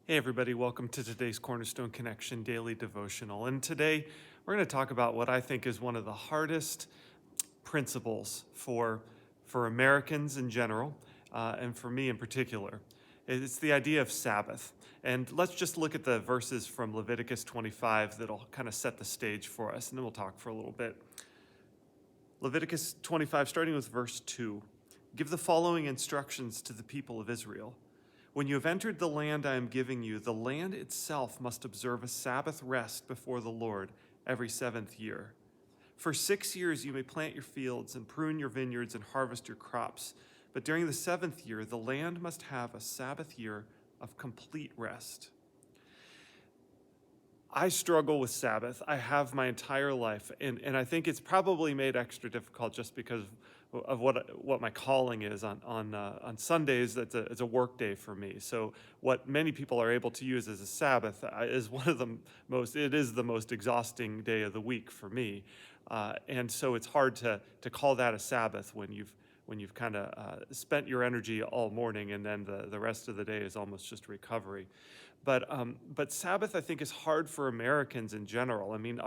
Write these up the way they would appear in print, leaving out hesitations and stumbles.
Hey everybody, welcome to today's Cornerstone Connection Daily Devotional. And today we're going to talk about what I think is one of the hardest principles for Americans in general, and for me in particular. It's the idea of Sabbath. And let's just look at the verses from Leviticus 25 that'll kind of set the stage for us, and then we'll talk for a little bit. Leviticus 25, starting with verse 2. Give the following instructions to the people of Israel. When you have entered the land I am giving you, the land itself must observe a Sabbath rest before the Lord every 7th year. For 6 years you may plant your fields and prune your vineyards and harvest your crops, but during the 7th year the land must have a Sabbath year of complete rest. I struggle with Sabbath. I have my entire life, and I think it's probably made extra difficult just because of what my calling is on Sundays. It's a work day for me. So what many people are able to use as a Sabbath is it is the most exhausting day of the week for me, and so it's hard to call that a Sabbath when you've kind of spent your energy all morning, and then the rest of the day is almost just recovery. But Sabbath, I think, is hard for Americans in general. I mean,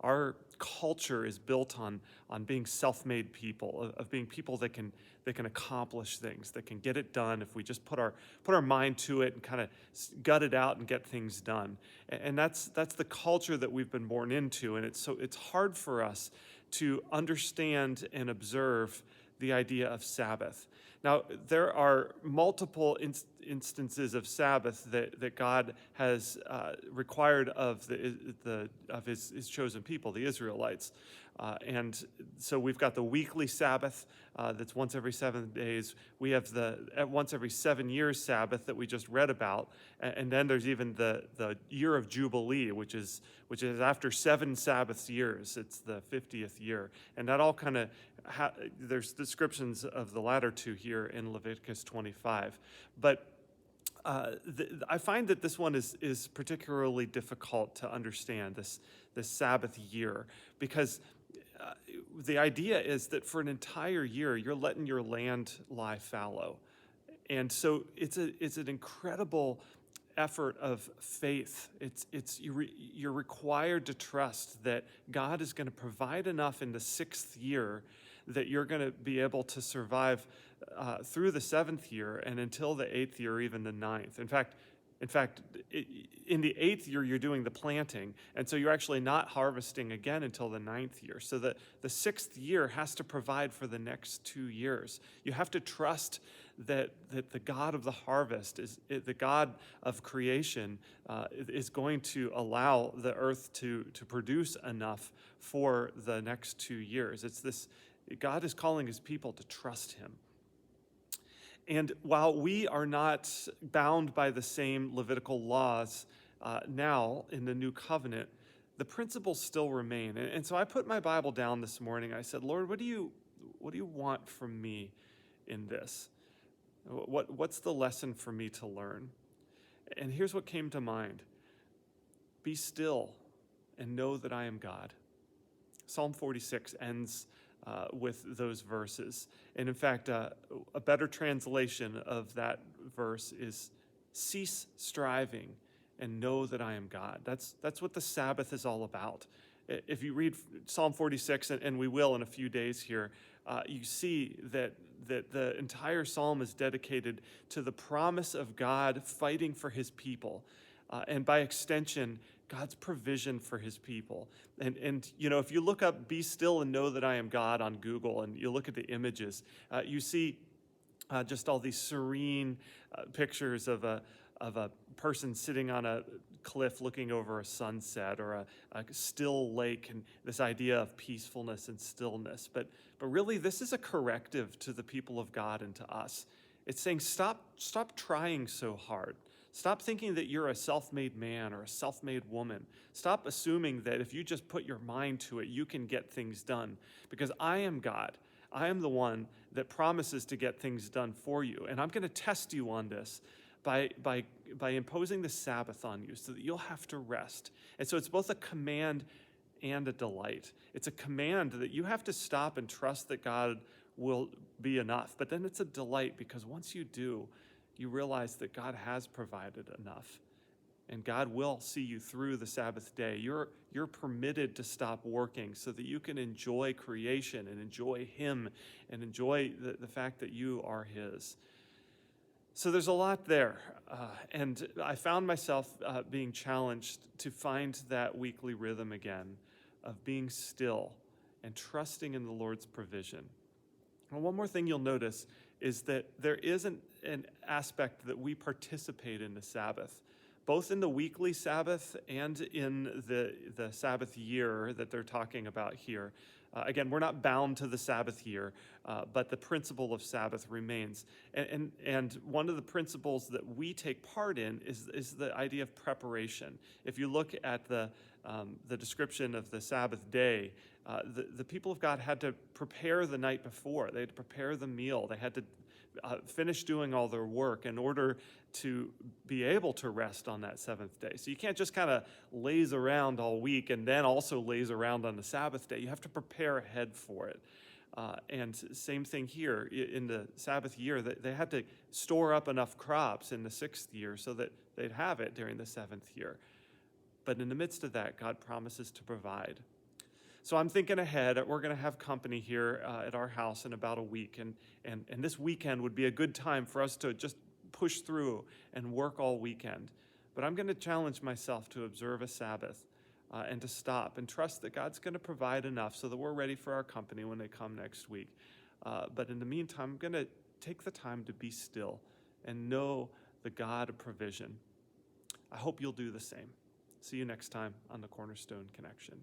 our culture is built on being self-made people, of being people that can accomplish things, that can get it done if we just put our mind to it and kind of gut it out and get things done. And that's the culture that we've been born into, and it's hard for us to understand and observe the idea of Sabbath. Now, there are multiple instances of Sabbath that God has required of his chosen people, the Israelites. And so we've got the weekly Sabbath that's once every 7 days. We have the once every 7 years Sabbath that we just read about. And then there's even the year of Jubilee, which is after 7 Sabbath years. It's the 50th year. And that all kind of, there's descriptions of the latter two here in Leviticus 25. But I find that this one is particularly difficult to understand, this Sabbath year, because the idea is that for an entire year, you're letting your land lie fallow. And so it's an incredible effort of faith. You're required to trust that God is going to provide enough in the 6th year that you're going to be able to survive through the 7th year and until the 8th year, or even the 9th. In fact, in the 8th year, you're doing the planting, and so you're actually not harvesting again until the 9th year. So the 6th year has to provide for the next 2 years. You have to trust that the God of the harvest, the God of creation, is going to allow the earth to produce enough for the next 2 years. God is calling his people to trust him. And while we are not bound by the same Levitical laws now in the new covenant, the principles still remain. And so I put my Bible down this morning. I said, Lord, what do you want from me in this? What's the lesson for me to learn? And here's what came to mind. Be still and know that I am God. Psalm 46 ends with those verses. And in fact, a better translation of that verse is, cease striving and know that I am God. That's what the Sabbath is all about. If you read Psalm 46, and we will in a few days here, you see that the entire psalm is dedicated to the promise of God fighting for his people, and by extension, God's provision for his people. And if you look up "Be still and know that I am God" on Google, and you look at the images, you see just all these serene pictures of a person sitting on a cliff looking over a sunset, or a still lake, and this idea of peacefulness and stillness. But really, this is a corrective to the people of God and to us. It's saying, stop trying so hard. Stop thinking that you're a self-made man or a self-made woman. Stop assuming that if you just put your mind to it, you can get things done. Because I am God. I am the one that promises to get things done for you. And I'm going to test you on this by imposing the Sabbath on you so that you'll have to rest. And so it's both a command and a delight. It's a command that you have to stop and trust that God will be enough. But then it's a delight, because once you do, you realize that God has provided enough. and God will see you through the Sabbath day. You're permitted to stop working so that you can enjoy creation and enjoy Him and enjoy the fact that you are His. So there's a lot there, and I found myself being challenged to find that weekly rhythm again of being still and trusting in the Lord's provision. And one more thing you'll notice is that there is an aspect that we participate in the Sabbath, both in the weekly Sabbath and in the Sabbath year that they're talking about here. Again, we're not bound to the Sabbath year, but the principle of Sabbath remains. And one of the principles that we take part in is the idea of preparation. If you look at the description of the Sabbath day, the people of God had to prepare the night before. They had to prepare the meal. They had to finish doing all their work in order to be able to rest on that seventh day. So you can't just kind of laze around all week and then also laze around on the Sabbath day. You have to prepare ahead for it. And same thing here in the Sabbath year, they had to store up enough crops in the sixth year so that they'd have it during the seventh year. But in the midst of that, God promises to provide. So I'm thinking ahead. We're going to have company here at our house in about a week. And this weekend would be a good time for us to just push through and work all weekend. But I'm going to challenge myself to observe a Sabbath and to stop and trust that God's going to provide enough so that we're ready for our company when they come next week. But in the meantime, I'm going to take the time to be still and know the God of provision. I hope you'll do the same. See you next time on the Cornerstone Connection.